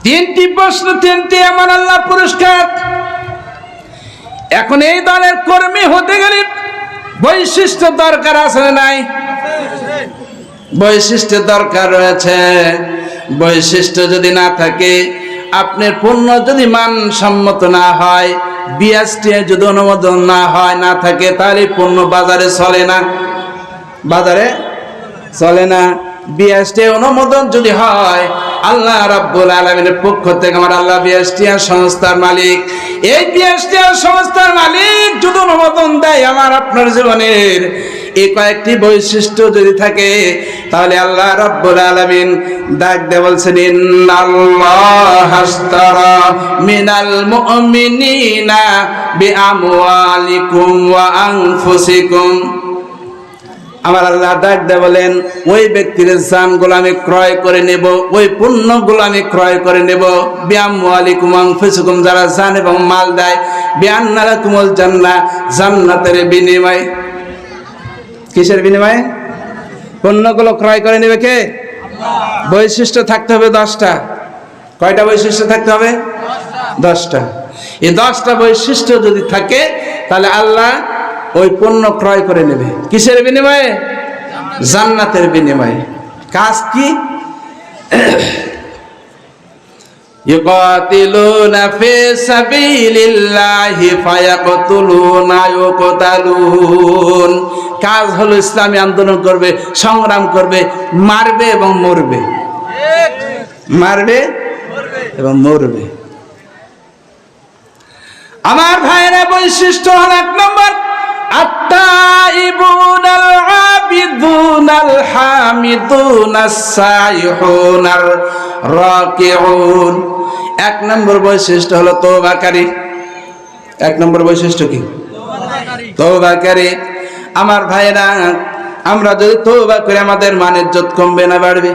তিনটি প্রশ্ন, তিনটি আমার আল্লাহ পুরস্কার। এখন এই দলের কর্মী হতে গেলে বৈশিষ্ট্য দরকার আছে না নাই? বৈশিষ্ট্য দরকার রয়েছে। বৈশিষ্ট্য যদি না থাকে, আপনার পণ্য যদি মানসম্মত না হয়, বিএসটিআই যদি অনুমোদন না হয়, না থাকে, তাহলে পণ্য বাজারে চলে না, বাজারে চলে না। বিএসটিআই অনুমোদন যদি হয়, আল্লাহ রাব্বুল আলামিনের পক্ষ থেকে, আমার আল্লাহ বিএসটিআই সংস্থার মালিক, এই বিএসটিআই সংস্থার মালিক যদি অনুমোদন দেয় আমার আপনার জীবনের এই কয়েকটি বৈশিষ্ট্য যদি থাকে, তাহলে আল্লাহ রাব্বুল আলামিন ডাক দিয়ে বলছেন, ইন্নাল্লাহা আশতারা মিনাল মুমিনিনা বিআমওয়ালিকুম ওয়া আনফুসিকুম। আমার আল্লাহ ডাক দিয়ে বলেন, ওই ব্যক্তির জানগুলো আমি ক্রয় করে নেব, ওই পণ্যগুলো আমি ক্রয় করে নেব। বিআমওয়ালিকুম ওয়া আনফুসিকুম, যারা জান এবং মাল দেয়। বিআন্না লাকুমুল জান্নাহ, জান্নাতের বিনিময়ে। কিসের বিনিময়ে? পণ্যগুলো ক্রয় করে নেবে কে? আল্লাহ। বৈশিষ্ট্য থাকতে হবে 10টা। কয়টা বৈশিষ্ট্য থাকতে হবে? 10টা। এই 10টা বৈশিষ্ট্য যদি থাকে, তাহলে আল্লাহ ওই পণ্য ক্রয় করে নেবে। কিসের বিনিময়ে? জান্নাতের বিনিময়ে। কাজ কি? ইউকাতিলুনা ফি সাবিলিল্লাহি ফায়াকতুলুনা ইউকতালুন। কাজ হলো ইসলামী আন্দোলন করবে, সংগ্রাম করবে, মারবে এবং মরবে। মারবে এবং মরবে। আমার ভাইরা, বৈশিষ্ট্য হল 1 নম্বর, আত্তাইবুনাল আবিদুনাল হামিদুনাস সাইহুনার রাকিউন। 1 নম্বর বৈশিষ্ট্য হলো তওবাকারী। 1 নম্বর বৈশিষ্ট্য কি? তওবাকারী। আমার ভাইরা, আমরা যদি তওবা করি, আমাদের মান ইজ্জত কমবে না বাড়বে?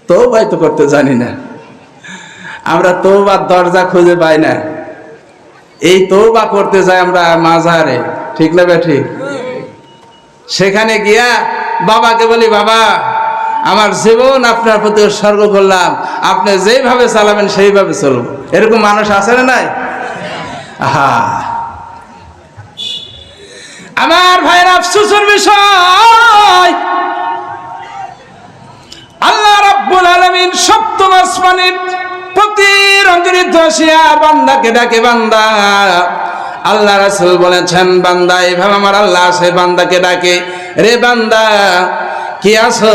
তওবাই তো করতে জানি না আমরা, তওবার দরজা খুঁজে পাই না। এই তওবা করতে যাই আমরা মাজারে, ঠিক না ঠিক? সেখানে গিয়া বাবাকে বলি, বাবা আমার জীবন আপনার প্রতি উৎসর্গ করলাম, আপনি যেইভাবে চালাবেন সেইভাবে চলব। এরকম মানুষ আছে না নাই? আহা, আমার ভাইয়ের আফসোসের বিষয়, আল্লাহ রাব্বুল আলামিন 7ম আসমানের প্রতি রঞ্জনিত আসিয়া বান্দাকে ডাকে, বান্দা। আল্লাহ রাসূল বলেছেন, বান্দা এইভাবে আমার আল্লাহ আসে বান্দাকে ডাকে, রে বান্দা কি আছো?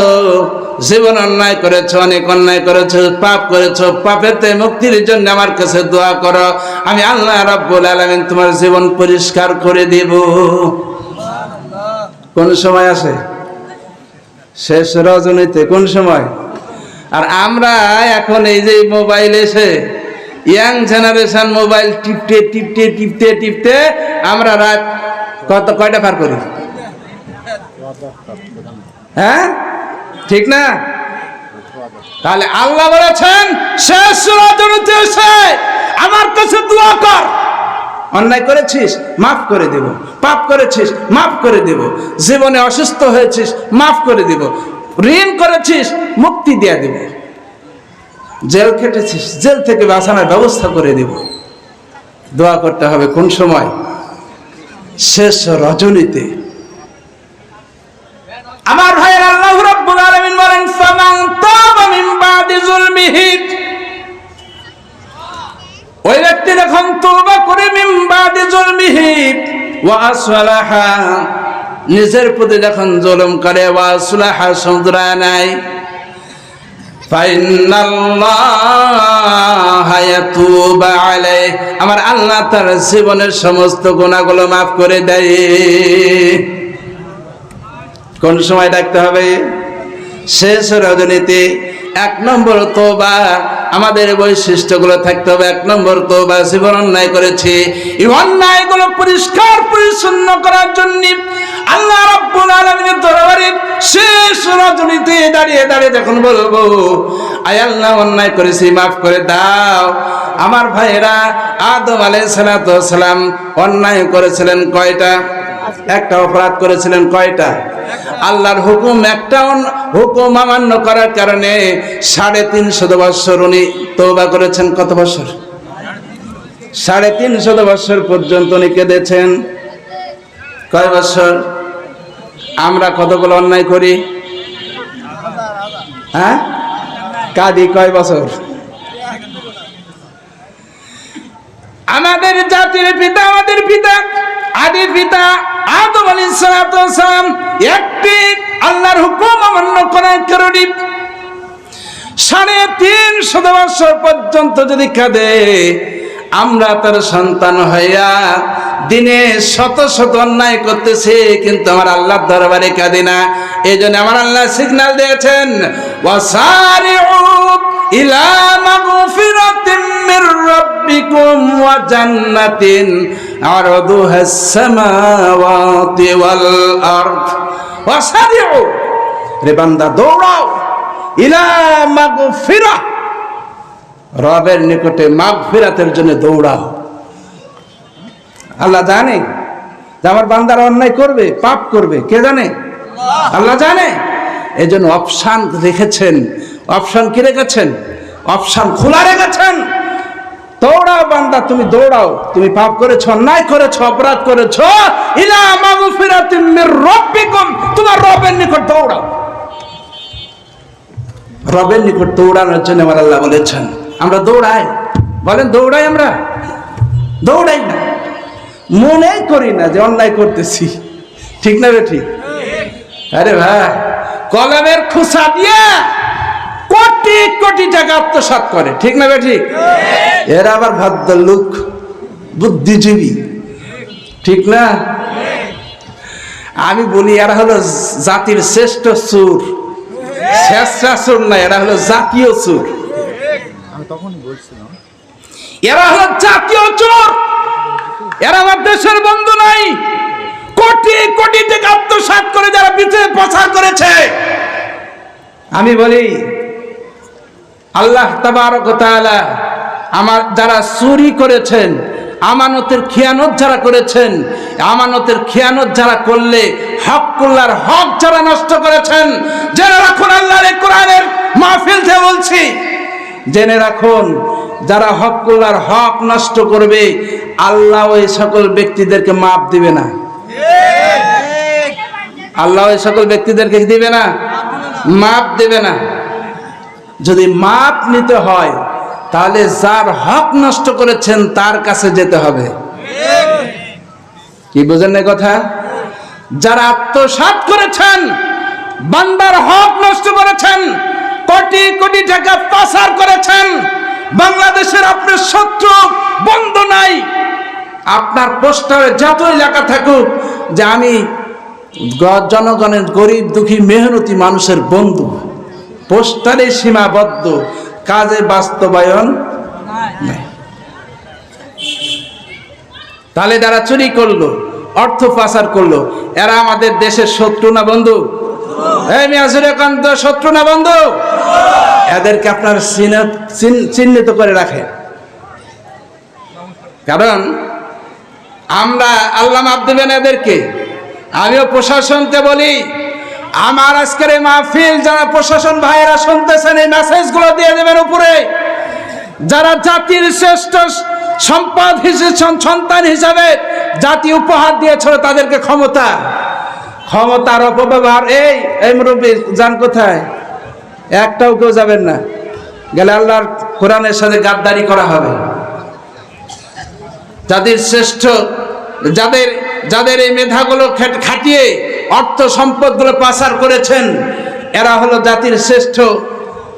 জীবন অন্যায় করেছো, অনেক অন্যায় করেছো, পাপ করেছো, পাপেতে মুক্তির জন্য আমার কাছে দোয়া করো, আমি আল্লাহ রাব্বুল আলামিন তোমার জীবন পরিষ্কার করে দেব। কোন সময় আসে? শেষ রজনীতে। কোন সময়? আর আমরা এখন এই যে মোবাইল এসে, ইয়াং জেনারেশন মোবাইল টিপতে টিপতে টিপতে টিপতে আমরা রাত কয়টা পার করি? হ্যাঁ, ঠিক না? তাহলে আল্লাহ বলেছেন, শেষ রজনীতে এসে আমার কাছে দোয়া কর। অন্যায় করেছিস, মাফ করে দেব। পাপ করেছিস, মাফ করে দেব। জীবনে অসুস্থ হয়েছিস, মাফ করে দেব। ঋণ করেছিস, মুক্তি দিয়ে দেব। জেল খেটেছিস, জেল থেকে বাঁচানোর ব্যবস্থা করে দেব। দোয়া করতে হবে কোন সময়? শেষ রজনীতে। আমার ভাইয়ের, আল্লাহ রাব্বুল আলামিন বলেন, ফামান তাবা মিন বাদি যুলমিহি, ওই ব্যক্তি যখন তওবা করে, মিন বাদি যুলমিহি ওয়া আসলাহা, নিজের প্রতি যখন জুলুম করে, ওয়া আসলাহা, শুধরায় নাই, ফাইন্নাল্লাহা ইয়াতুবু আলাইহি, আমার আল্লাহ তার জীবনের সমস্ত গুনাহগুলো মাফ করে দেয়। কোন সময় ডাকতে হবে? শেষ রজনীতে। 1 নম্বর তওবা, আমাদের বৈশিষ্ট্যগুলো থাকতে হবে। 1 নম্বর তওবা, জীবন অন্যায় করেছি, এই অন্যায়গুলো পরিষ্কার পরিচ্ছন্ন করার জন্য আল্লাহ রাব্বুল আলামিনের দরবারে শেষ রজনীতে দাঁড়িয়ে দাঁড়িয়ে যখন বলবো, আয় আল্লাহ, অন্যায় করেছি, মাফ করে দাও। আমার ভাইয়েরা, আদম আলাইহিস সালাম অন্যায় করেছিলেন কয়টা? একটা অপরাধ করেছিলেন। কয়টা? আল্লাহর হুকুম একটা হুকুম অমান্য করার কারণে 350 বছর উনি তওবা করেছেন। কত বছর? 350 বছর পর্যন্ত উনি কেঁদেছেন। কয় বছর? আমরা কতগুলো অন্যায় করি, হ্যাঁ, কাঁদি কয় বছর? আমাদের জাতির পিতা, আমাদের পিতা, আদি পিতা আদম আলাইহিস সালাম একটি আল্লাহর হুকুম অমান্য করার কারণে 350 বছর পর্যন্ত যদি কাঁদে, আমরা তার সন্তান হইয়া দিনে শত শত অন্যায় করতেছে, কিন্তু আমার আল্লাহর দরবারে কাঁদি না। এই জন্য আমার আল্লাহ সিগন্যাল দিয়েছেন, ওয়াসারিউ ইলা মাগফিরাতিন মির রাব্বিকুম ওয়া জান্নাতিন আরদুহাস সামাওয়াতি ওয়াল আরদ। ওয়াসারিউ, রে বান্দা দৌড়াও, ইলা মাগফিরাহ, রবের নিকটে মাগফিরাতের জন্য দৌড়াও। আল্লাহ জানে যে আমার বান্দারা অন্যায় করবে, পাপ করবে, কে জানে? আল্লাহ জানে। এই জন্য অপশন রেখেছেন। অপশন কি রেখেছেন? অপশন খোলা রেখেছেন। দৌড়াও বান্দা, তুমি দৌড়াও। তুমি পাপ করেছো, অন্যায় করেছো, অপরাধ করেছো, ইলা মাগফিরাতিন মির রাব্বিকুম, তোমার রবের নিকট দৌড়াও। রবের নিকট দৌড়ানোর জন্য আমার আল্লাহ বলেছেন। আমরা দৌড়াই? বলেন দৌড়াই? আমরা দৌড়াই না, মনে করি না যে অন্যায় করতেছি, ঠিক না? ঠিক। আরে ভাই, কলমের খোসা দিয়ে কোটি কোটি টাকা আত্মসাৎ করে, ঠিক না? ঠিক। এরা আবার ভদ্রলোক, বুদ্ধিজীবী, ঠিক না? আমি বলি এরা হলো জাতির শ্রেষ্ঠ চোর। শেষরা চোর না, এরা হলো জাতীয় চোর। এরা হলো জাতীয় চোর। এরা আমার দেশের বন্ধু নাই। কোটি কোটি টাকা আত্মসাৎ করে যারা বিচে প্রচার করেছে, আমি বলি আল্লাহ তাবারক ওয়া তাআলা আমার যারা চুরি করেছেন, আমানতের খিয়ানত যারা করেছেন, আমানতের খিয়ানত যারা করলে হকুল্লাহর হক যারা নষ্ট করেছেন, জেনে রাখুন, আল্লাহর কোরআনের মাহফিল থেকে বলছি, জেনে রাখুন, যারা হকুল্লাহর হক নষ্ট করবে, আল্লাহ ওই সকল ব্যক্তিদেরকে মাফ দিবে না। আল্লাহ ওই সকল ব্যক্তিদেরকে দিবে না, মাফ দেবে না। যদি মাপ নিতে হয়, তাহলে যার হক নষ্ট করেছেন তার কাছে যেতে হবে। কি বুঝেন না কথা? যারা আত্মসাৎ করেছেন, বান্দার হক নষ্ট করেছেন, কোটি কোটি টাকা পাচার করেছেন, বাংলাদেশের আপনার শত্রু বন্ধু নাই। আপনার পোস্টারে যতই লেখা থাকুক যে আমি জনগণের গরিব দুঃখী মেহনতি মানুষের বন্ধু, পোস্টারে সীমাবদ্ধ, কাজে বাস্তবায়ন নাই। তাহলে যারা চুরি করলো, অর্থ পাচার করলো, এরা আমাদের দেশের শত্রু না বন্ধু? এই মিয়াজুরকান্ত, শত্রু না বন্ধু? এদেরকে আপনার চিহ্নিত করে রাখেন। কারণ আমরা, আল্লাহ মাফ দেবেন এদেরকে। আমিও প্রশাসনকে বলি, আমার আজকের এই মাহফিল যারা প্রশাসন ভাইয়েরা শুনতেছেন, এই মেসেজগুলো দিয়ে দেবেন উপরে। যারা জাতির শ্রেষ্ঠ সম্পদ হিসেবে, সন্তান হিসাবে জাতি উপহার দিয়েছিল, তাদেরকে ক্ষমতার অপব্যবহার। এই মুরব্বী যান কোথায়? একটাও কেউ যাবেন না, গেলে আল্লাহর কোরআনের সাথে গাদ্দারি করা হবে। জাতির শ্রেষ্ঠ, যাদের এই মেধাগুলো খাটিয়ে অর্থ সম্পদগুলো পাচার করেছেন, এরা হলো জাতির শ্রেষ্ঠ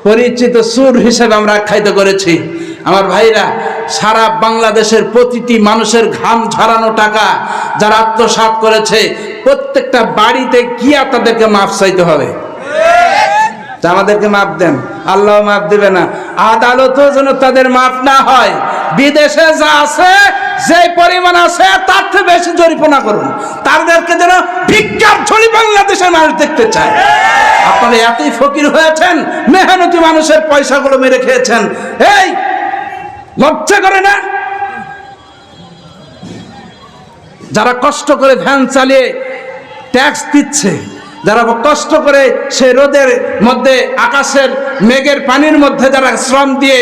পরিচিত চোর হিসেবে আমরা আখ্যায়িত করেছি। আমার ভাইরা, সারা বাংলাদেশের প্রতিটি মানুষের ঘাম ঝরানো টাকা যারা আত্মসাৎ করেছে, প্রত্যেকটা বাড়িতে গিয়া তাদেরকে মাফ চাইতে হবে। আমাদেরকে মাফ দেন, আল্লাহ মাফ দেবে না। আদালতও যেন তাদের মাফ না হয়। বিদেশে যা আছে, যে পরিমাণ আছে, তার থেকে বেশি জরিমানা করুন। তাদেরকে যেন ভিক্ষার ঝুলি বাংলাদেশের মানুষ দেখতে চায়। আপনারা এতই ফকির হয়েছেন, মেহনতি মানুষের পয়সাগুলো মেরে খেয়েছেন। এই লজ্জা করে না? যারা কষ্ট করে ভ্যান চালিয়ে ট্যাক্স দিচ্ছে, যারা কষ্ট করে সেই রোদের মধ্যে আকাশের মেঘের পানির মধ্যে যারা শ্রম দিয়ে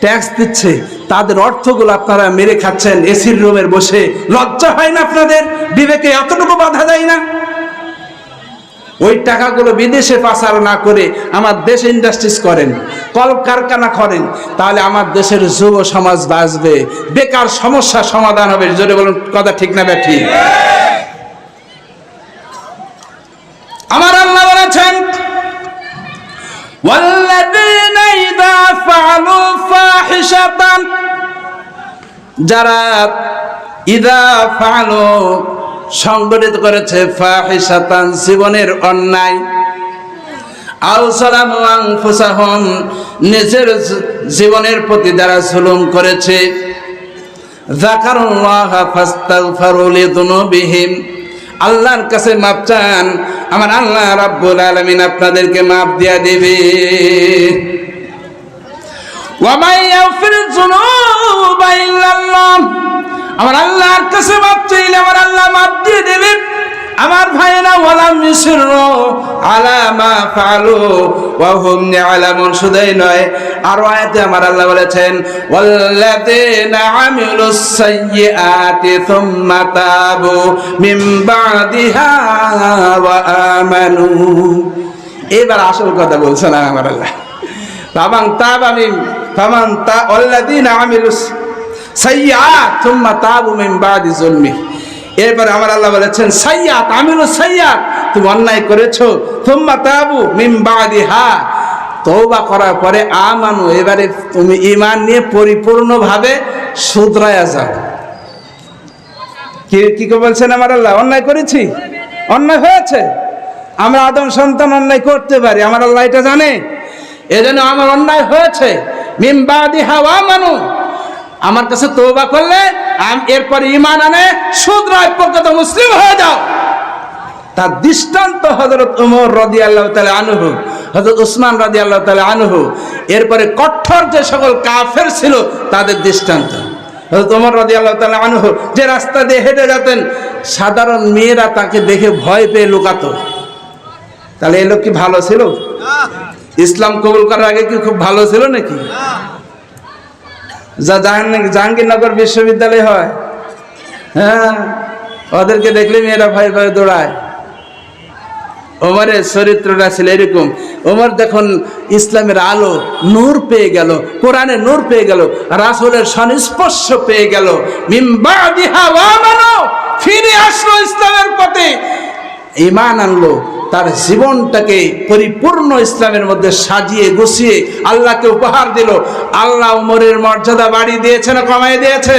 ট্যাক্স দিচ্ছে, তাদের অর্থগুলো আপনারা মেরে খাচ্ছেন এসির রুমের বসে। লজ্জা হয় না আপনাদের? বিবেকে এতটুকু বাধা দেয় না? ওই টাকাগুলো বিদেশে পাচার না করে আমার দেশে ইন্ডাস্ট্রিজ করেন, কলকারখানা করেন, তাহলে আমার দেশের যুব সমাজ বাঁচবে, বেকার সমস্যার সমাধান হবে। জোরে বলুন, কথা ঠিক না ব্যাঠি? আমার আল্লাহ বলেছেন, ওয়াল্লাযীনা ইযা ফাআলু ফাহিশাতান, যারা ইযা ফাআলু সংগঠিত করেছে ফাহিশাতান জীবনের অন্যায়, আও যালামু আনফুসাহুম নিজের জীবনের প্রতি যারা জুলুম করেছে, যাকারুল্লাহা ফাস্তাগফিরু লিযুনুবিহিম, আল্লাহর কাছে মাপ চান, আমার আল্লাহ রাব্বুল আলামিন আপনাদেরকে মাপ দিয়া দেবে। ওয়া মান ইয়াগফিরুয যুনুবা ইল্লাল্লাহ, আমার আল্লাহর কাছে মাপ চাইলে আমার আল্লাহ মাপ দিয়ে দেবে। আমার ভাইয়েরা, ওয়ালাম ইউসিরু আলা মা ফাআলু ওয়া হুম ইয়ালামুন, শুধুই নয়, আর আয়াতে আমার আল্লাহ বলেছেন, ওয়াল্লাযীনা আমিলুস সাইয়্যাতি সুম্মা তাবু মিন বাদিহা ওয়া আমানু। এবার আসল কথা বলছেন আমার আল্লাহ, ফামান তাবা মিন ফামান তা ওয়াল্লাযীনা আমিলুস সাইয়্যাত সুম্মা তাবু মিন বাদি যুলমি। এরপর আমার আল্লাহ বলেছেন, সাইয়্যাত আমিলু সাইয়্যাত, তুমি অন্যায় করেছো, সুম্মা তাবু মিন বাদিহা, তওবা করার পরে আমানু, এবারে তুমি ঈমান নিয়ে পরিপূর্ণভাবে শুধরায়া যাও। কি বলছেন আমার আল্লাহ? অন্যায় করেছি, অন্যায় হয়েছে, আমরা আদম সন্তান অন্যায় করতে পারি, আমার আল্লাহ এটা জানে। এজন্য আমার অন্যায় হয়েছে, মিন বাদিহা ওয়া আমানু, আমার কাছে তওবা করলে এরপর ঈমান আনে শুধরায় প্রকৃত মুসলিম হয়ে যাও। তার দৃষ্টান্ত হযরত ওমর রাদিয়াল্লাহু তাআলা আনহু, হযরত উসমান রাদিয়াল্লাহু তাআলা আনহু, এরপরে কঠোর যে সকল কাফের ছিল তাদের দৃষ্টান্ত। হযরত ওমর রাদিয়াল্লাহু তাআলা আনহু যে রাস্তা দিয়ে হেঁটে যেতেন, সাধারণ মেয়েরা তাকে দেখে ভয় পেয়ে লুকাতো। তাহলে এই লোক কি ভালো ছিল? ইসলাম কবুল করার আগে কি খুব ভালো ছিল নাকি? যা জাহাঙ্গীরনগর বিশ্ববিদ্যালয় হয়, হ্যাঁ, ওদেরকে দেখলে মেয়েরা ভয় ভয় দৌড়ায়। ওমরের চরিত্রটা ছিল এরকম। ওমর দেখুন ইসলামের আলো নূর পেয়ে গেল, কোরআনের নূর পেয়ে গেল, রাসূলের সংস্পর্শ পেয়ে গেল, মিন বাদিহা ওয়া আমানু, ফিরে আসলো ইসলামের পথে, ঈমান আনলো, তার জীবনটাকে পরিপূর্ণ ইসলামের মধ্যে সাজিয়ে গুছিয়ে আল্লাহকে উপহার দিল। আল্লাহ ওমরের মর্যাদা বাড়িয়ে দিয়েছে না কমাই দিয়েছে?